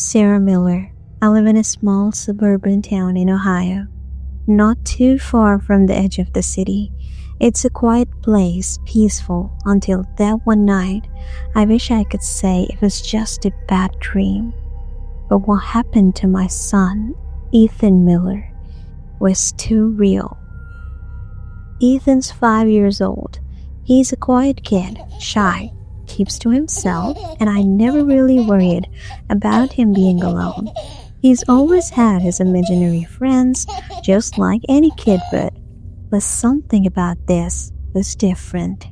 Sarah Miller. I live in a small suburban town in Ohio, not too far from the edge of the city. It's a quiet place, peaceful, until that one night. I wish I could say it was just a bad dream. But what happened to my son, Ethan Miller, was too real. Ethan's 5 years old. He's a quiet kid, shy, keeps to himself, and I never really worried about him being alone. He's always had his imaginary friends, just like any kid would. But something about this was different.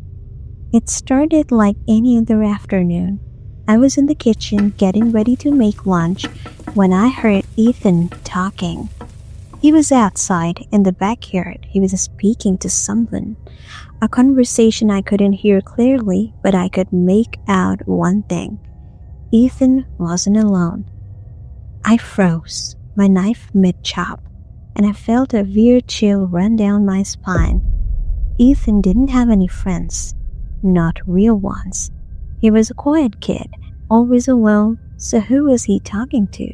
It started like any other afternoon. I was in the kitchen getting ready to make lunch when I heard Ethan talking. He was outside in the backyard. He was speaking to someone. A conversation I couldn't hear clearly, but I could make out one thing. Ethan wasn't alone. I froze, my knife mid-chop, and I felt a weird chill run down my spine. Ethan didn't have any friends, not real ones. He was a quiet kid, always alone, so who was he talking to?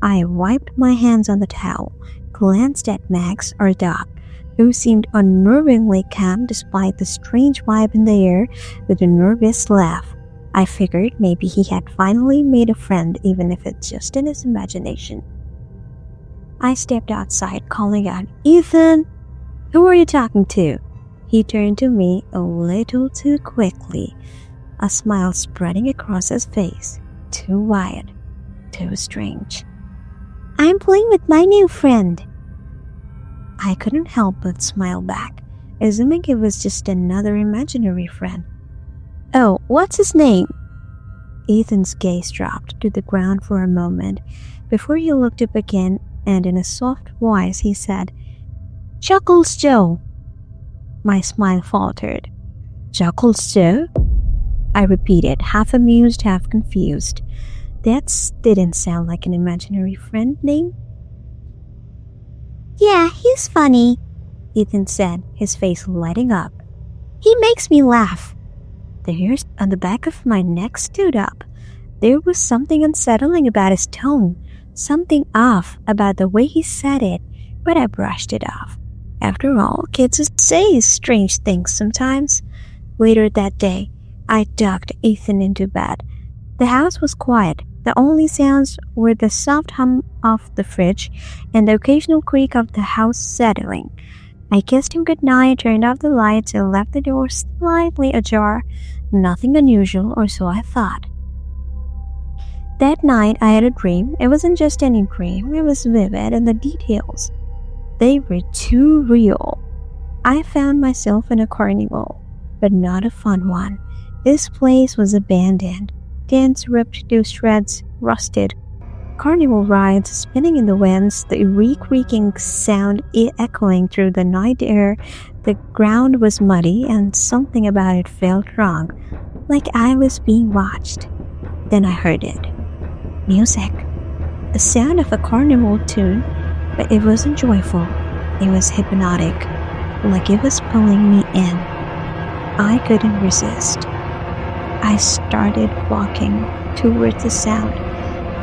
I wiped my hands on the towel, glanced at Max, our dog, who seemed unnervingly calm despite the strange vibe in the air, with a nervous laugh. I figured maybe he had finally made a friend, even if it's just in his imagination. I stepped outside, calling out, "Ethan, who are you talking to?" He turned to me a little too quickly, a smile spreading across his face. Too wide, too strange. "I'm playing with my new friend." I couldn't help but smile back, assuming it was just another imaginary friend. "Oh, what's his name?" Ethan's gaze dropped to the ground for a moment before he looked up again, and in a soft voice he said, "Chuckles Joe." My smile faltered. "Chuckles Joe?" I repeated, half amused, half confused. That didn't sound like an imaginary friend name. "Yeah, he's funny," Ethan said, his face lighting up. "He makes me laugh." The hairs on the back of my neck stood up. There was something unsettling about his tone, something off about the way he said it, but I brushed it off. After all, kids say strange things sometimes. Later that day, I tucked Ethan into bed. The house was quiet. The only sounds were the soft hum of the fridge and the occasional creak of the house settling. I kissed him goodnight, turned off the lights, and left the door slightly ajar. Nothing unusual, or so I thought. That night I had a dream. It wasn't just any dream, it was vivid, and the details, they were too real. I found myself in a carnival, but not a fun one. This place was abandoned. Tents ripped to shreds, rusted. Carnival rides spinning in the winds, the re-creaking sound echoing through the night air. The ground was muddy, and something about it felt wrong, like I was being watched. Then I heard it. Music. The sound of a carnival tune, but it wasn't joyful. It was hypnotic, like it was pulling me in. I couldn't resist. I started walking towards the sound.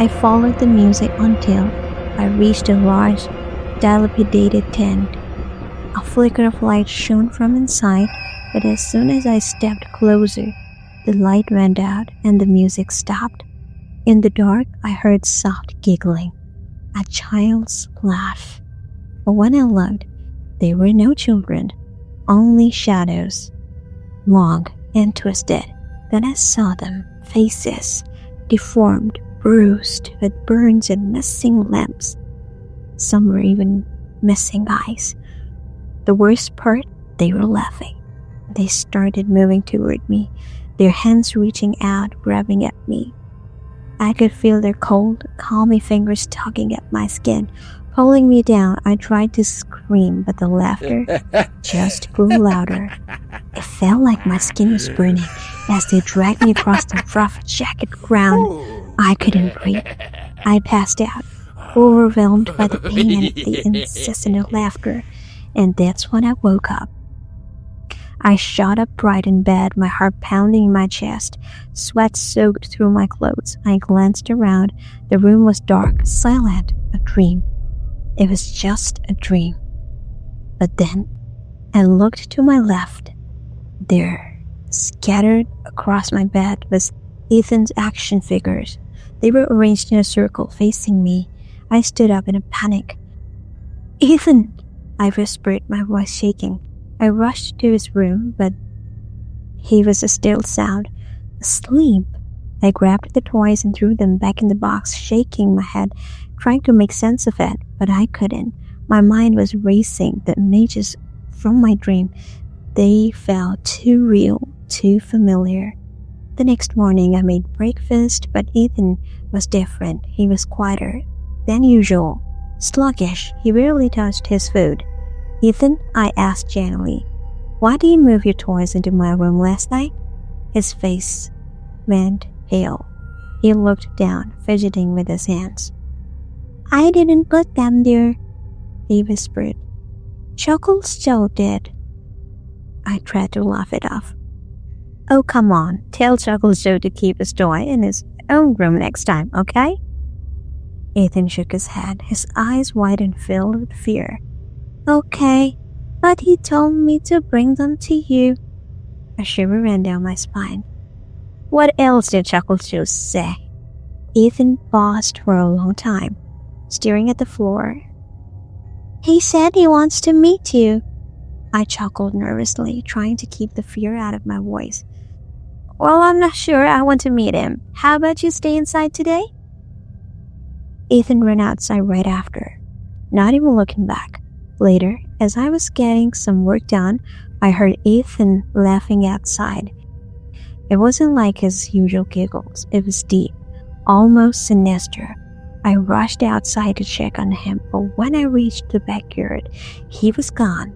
I followed the music until I reached a large, dilapidated tent. A flicker of light shone from inside, but as soon as I stepped closer, the light went out and the music stopped. In the dark, I heard soft giggling, a child's laugh. But when I looked, there were no children, only shadows, long and twisted. Then I saw them, faces, deformed, bruised, with burns and missing limbs. Some were even missing eyes. The worst part, they were laughing. They started moving toward me, their hands reaching out, grabbing at me. I could feel their cold, clammy fingers tugging at my skin, pulling me down. I tried to scream, but the laughter just grew louder. It felt like my skin was burning as they dragged me across the rough jagged ground. I couldn't breathe. I passed out, overwhelmed by the pain and the incessant laughter, and that's when I woke up. I shot upright in bed, my heart pounding in my chest, sweat soaked through my clothes. I glanced around. The room was dark, silent, a dream. It was just a dream. But then I looked to my left. There, scattered across my bed, was Ethan's action figures. They were arranged in a circle facing me. I stood up in a panic. "Ethan!" I whispered, my voice shaking. I rushed to his room, but he was still sound, asleep. I grabbed the toys and threw them back in the box, shaking my head, trying to make sense of it, but I couldn't. My mind was racing. The images from my dream, they felt too real, too familiar. The next morning I made breakfast, but Ethan was different. He was quieter than usual, sluggish. He rarely touched his food. "Ethan," I asked gently, "why did you move your toys into my room last night?" His face went pale. He looked down, fidgeting with his hands. "I didn't put them there," he whispered. "Chuckles Joe did." I tried to laugh it off. "Oh, come on. Tell Chuckles Joe to keep his toy in his own room next time, okay?" Ethan shook his head, his eyes wide and filled with fear. "Okay, but he told me to bring them to you." A shiver ran down my spine. "What else did Chuckles Joe say?" Ethan paused for a long time, staring at the floor. "He said he wants to meet you." I chuckled nervously, trying to keep the fear out of my voice. "Well, I'm not sure I want to meet him. How about you stay inside today?" Ethan ran outside right after, not even looking back. Later, as I was getting some work done, I heard Ethan laughing outside. It wasn't like his usual giggles. It was deep, almost sinister. I rushed outside to check on him, but when I reached the backyard, he was gone.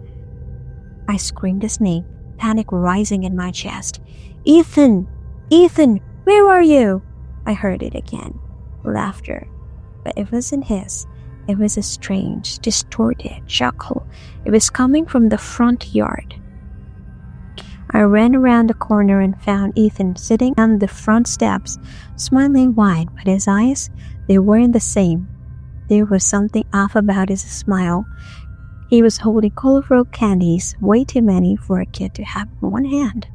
I screamed his name, panic rising in my chest. "Ethan! Ethan! Where are you?" I heard it again. Laughter. But it wasn't his. It was a strange, distorted chuckle. It was coming from the front yard. I ran around the corner and found Ethan sitting on the front steps, smiling wide, but his eyes, they weren't the same. There was something off about his smile. He was holding colorful candies, way too many for a kid to have in one hand.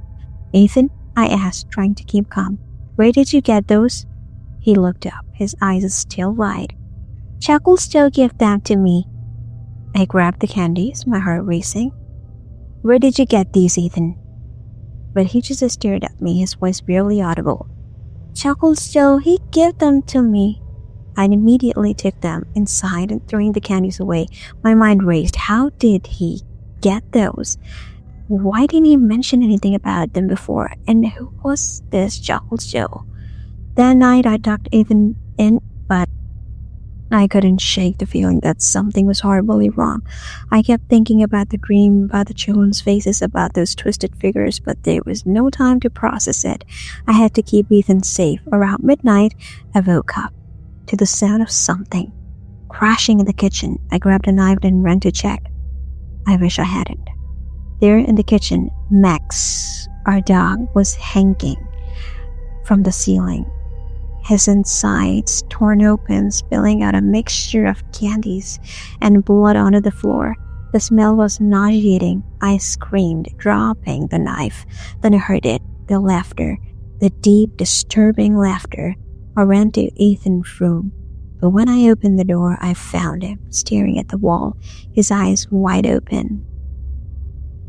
"Ethan," I asked, trying to keep calm, "where did you get those?" He looked up, his eyes still wide. "Chuckles Joe gave them to me." I grabbed the candies, my heart racing. "Where did you get these, Ethan?" But he just stared at me, his voice barely audible. "Chuckles Joe, he gave them to me." I immediately took them inside and throwing the candies away. My mind raced. How did he get those? Why didn't he mention anything about them before? And who was this Chuckles Joe? That night I tucked Ethan in, but I couldn't shake the feeling that something was horribly wrong. I kept thinking about the dream, about the children's faces, about those twisted figures, but there was no time to process it. I had to keep Ethan safe. Around midnight, I woke up to the sound of something crashing in the kitchen. I grabbed a knife and ran to check. I wish I hadn't. There in the kitchen, Max, our dog, was hanging from the ceiling. His insides torn open, spilling out a mixture of candies and blood onto the floor. The smell was nauseating. I screamed, dropping the knife. Then I heard it, the laughter, the deep, disturbing laughter. I ran to Ethan's room, but when I opened the door, I found him staring at the wall, his eyes wide open,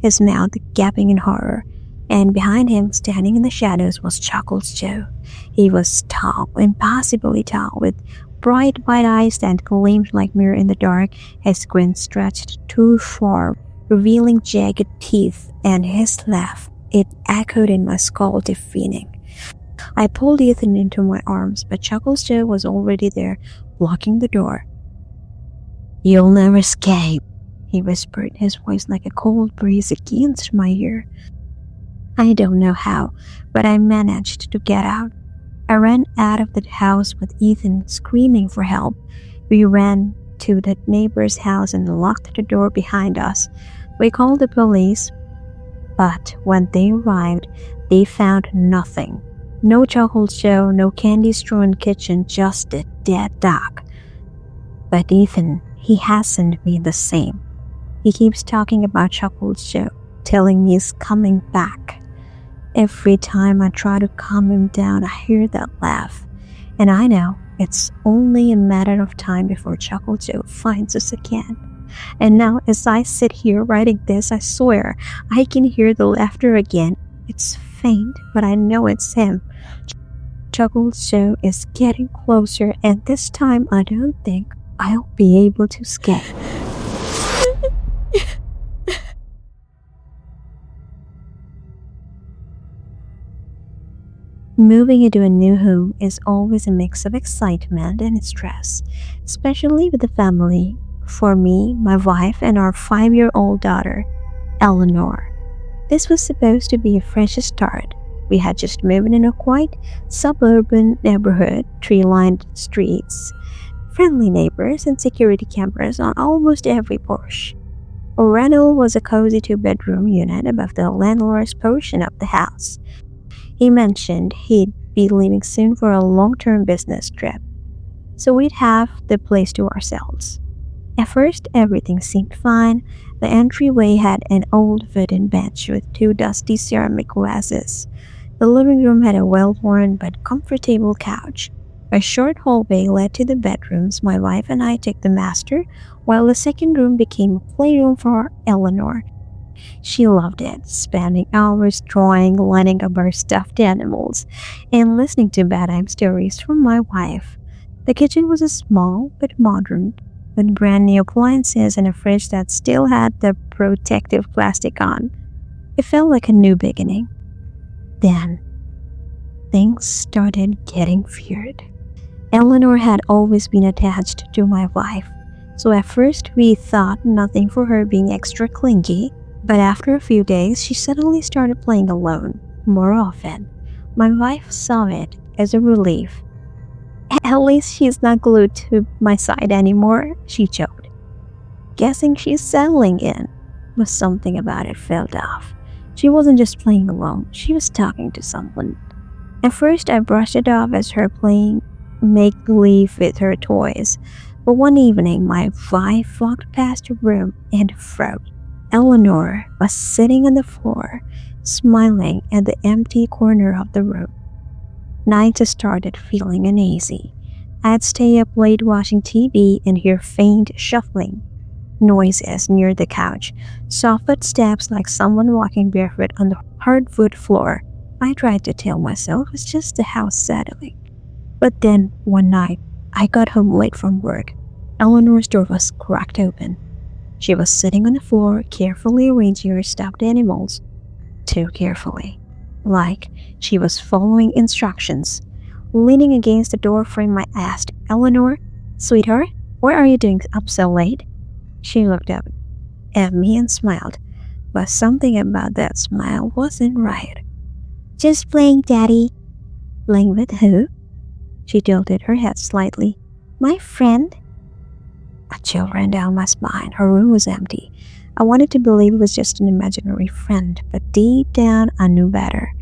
his mouth gaping in horror. And behind him, standing in the shadows, was Chuckles Joe. He was tall, impossibly tall, with bright white eyes that gleamed like mirror in the dark. His grin stretched too far, revealing jagged teeth, and his laugh, it echoed in my skull, deafening. I pulled Ethan into my arms, but Chuckles Joe was already there, blocking the door. "You'll never escape," he whispered, his voice like a cold breeze against my ear. I don't know how, but I managed to get out. I ran out of the house with Ethan screaming for help. We ran to the neighbor's house and locked the door behind us. We called the police, But when they arrived, they found nothing. No chocolate show, no candy-strewn kitchen, just a dead dog. But Ethan, he hasn't been the same. He keeps talking about chocolate show, telling me he's coming back. Every time I try to calm him down, I hear that laugh. And I know it's only a matter of time before Chocolate Joe finds us again. And now, as I sit here writing this, I swear I can hear the laughter again. It's faint, but I know it's him. Chocolate Joe is getting closer, and this time I don't think I'll be able to escape. Moving into a new home is always a mix of excitement and stress, especially with the family. For me, my wife, and our 5-year-old daughter, Eleanor. This was supposed to be a fresh start. We had just moved in a quiet, suburban neighborhood, tree-lined streets, friendly neighbors, and security cameras on almost every porch. Our rental was a cozy 2-bedroom unit above the landlord's portion of the house. He mentioned he'd be leaving soon for a long-term business trip, so we'd have the place to ourselves. At first, everything seemed fine. The entryway had an old wooden bench with 2 dusty ceramic vases. The living room had a well-worn but comfortable couch. A short hallway led to the bedrooms. My wife and I took the master, while the second room became a playroom for Eleanor. She loved it, spending hours drawing, lining up our stuffed animals, and listening to bedtime stories from my wife. The kitchen was small but modern, with brand new appliances and a fridge that still had the protective plastic on. It felt like a new beginning. Then, things started getting weird. Eleanor had always been attached to my wife, so at first we thought nothing for her being extra clingy. But after a few days, she suddenly started playing alone, more often. My wife saw it as a relief. At least she's not glued to my side anymore, she joked. Guessing she's settling in, but something about it felt off. She wasn't just playing alone, she was talking to someone. At first, I brushed it off as her playing make-believe with her toys. But one evening, my wife walked past her room and froze. Eleanor was sitting on the floor, smiling at the empty corner of the room. Nights started feeling uneasy. I'd stay up late watching TV and hear faint shuffling noises near the couch, soft footsteps like someone walking barefoot on the hardwood floor. I tried to tell myself it's just the house settling. But then, one night, I got home late from work. Eleanor's door was cracked open. She was sitting on the floor, carefully arranging her stuffed animals. Too carefully. Like she was following instructions. Leaning against the doorframe, I asked, "Eleanor, sweetheart, what are you doing up so late?" She looked up at me and smiled, but something about that smile wasn't right. "Just playing, Daddy." "Playing with who?" She tilted her head slightly. "My friend." A chill ran down my spine. Her room was empty. I wanted to believe it was just an imaginary friend, but deep down I knew better.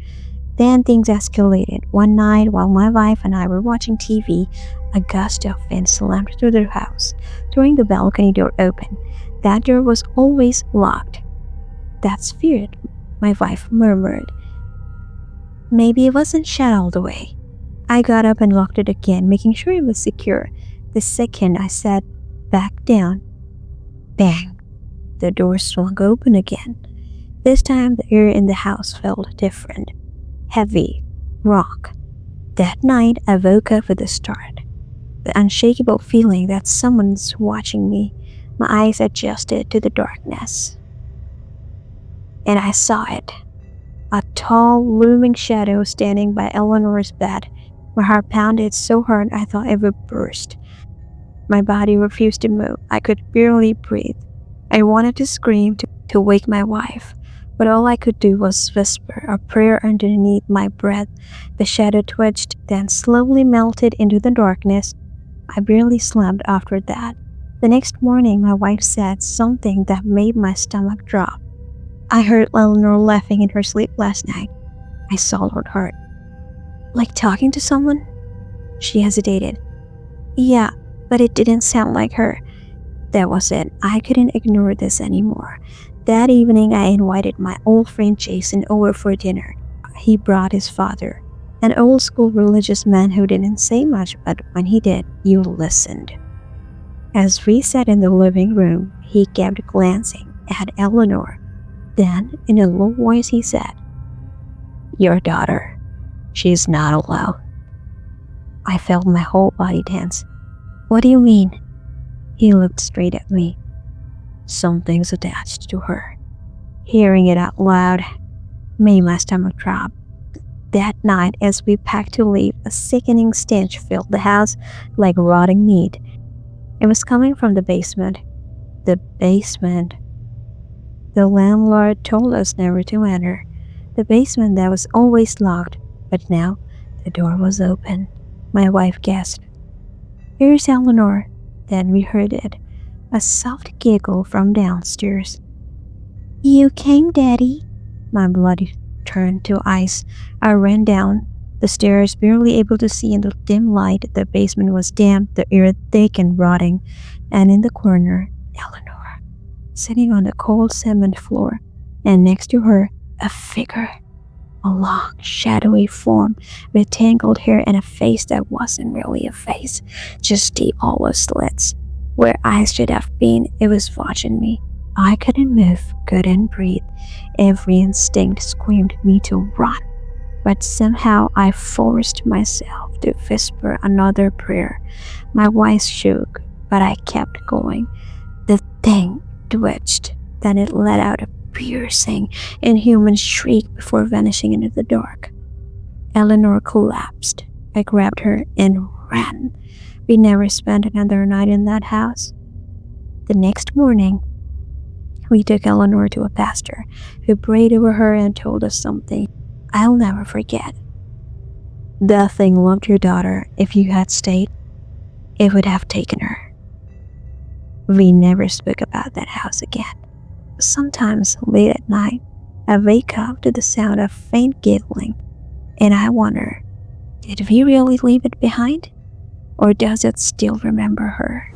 Then things escalated. One night, while my wife and I were watching TV, a gust of wind slammed through the house, throwing the balcony door open. That door was always locked. "That's weird," my wife murmured. "Maybe it wasn't shut all the way." I got up and locked it again, making sure it was secure. The second I sat back down, bang, the door swung open again. This time the air in the house felt different. Heavy, rock. That night I woke up with a start. The unshakable feeling that someone's watching me. My eyes adjusted to the darkness. And I saw it. A tall, looming shadow standing by Eleanor's bed. My heart pounded so hard I thought it would burst. My body refused to move. I could barely breathe. I wanted to scream to wake my wife, but all I could do was whisper a prayer underneath my breath. The shadow twitched, then slowly melted into the darkness. I barely slept after that. The next morning, my wife said something that made my stomach drop. I heard Eleanor laughing in her sleep last night. I swallowed hard. Like talking to someone? She hesitated. Yeah, but it didn't sound like her. That was it. I couldn't ignore this anymore. That evening, I invited my old friend Jason over for dinner. He brought his father, an old school religious man who didn't say much, but when he did, you listened. As we sat in the living room, he kept glancing at Eleanor. Then, in a low voice, he said, Your daughter. She's not allowed. I felt my whole body tense. What do you mean? He looked straight at me. Something's attached to her. Hearing it out loud made my stomach drop. That night, as we packed to leave, a sickening stench filled the house like rotting meat. It was coming from the basement. The basement. The landlord told us never to enter. The basement that was always locked, but now the door was open. My wife gasped, Here's Eleanor. Then we heard it, a soft giggle from downstairs. You came, Daddy. My blood turned to ice. I ran down the stairs, barely able to see in the dim light. The basement was damp, the air thick and rotting, and in the corner, Eleanor, sitting on the cold cement floor, and next to her, a figure. A long, shadowy form with tangled hair and a face that wasn't really a face, just deep hollow slits. Where eyes should have been, it was watching me. I couldn't move, couldn't breathe. Every instinct screamed me to run, but somehow I forced myself to whisper another prayer. My voice shook, but I kept going. The thing twitched, then it let out a piercing, inhuman shriek before vanishing into the dark. Eleanor collapsed. I grabbed her and ran. We never spent another night in that house. The next morning, we took Eleanor to a pastor who prayed over her and told us something I'll never forget. That thing loved your daughter. If you had stayed, it would have taken her. We never spoke about that house again. Sometimes late at night, I wake up to the sound of faint giggling, and I wonder, did we really leave it behind? Or does it still remember her?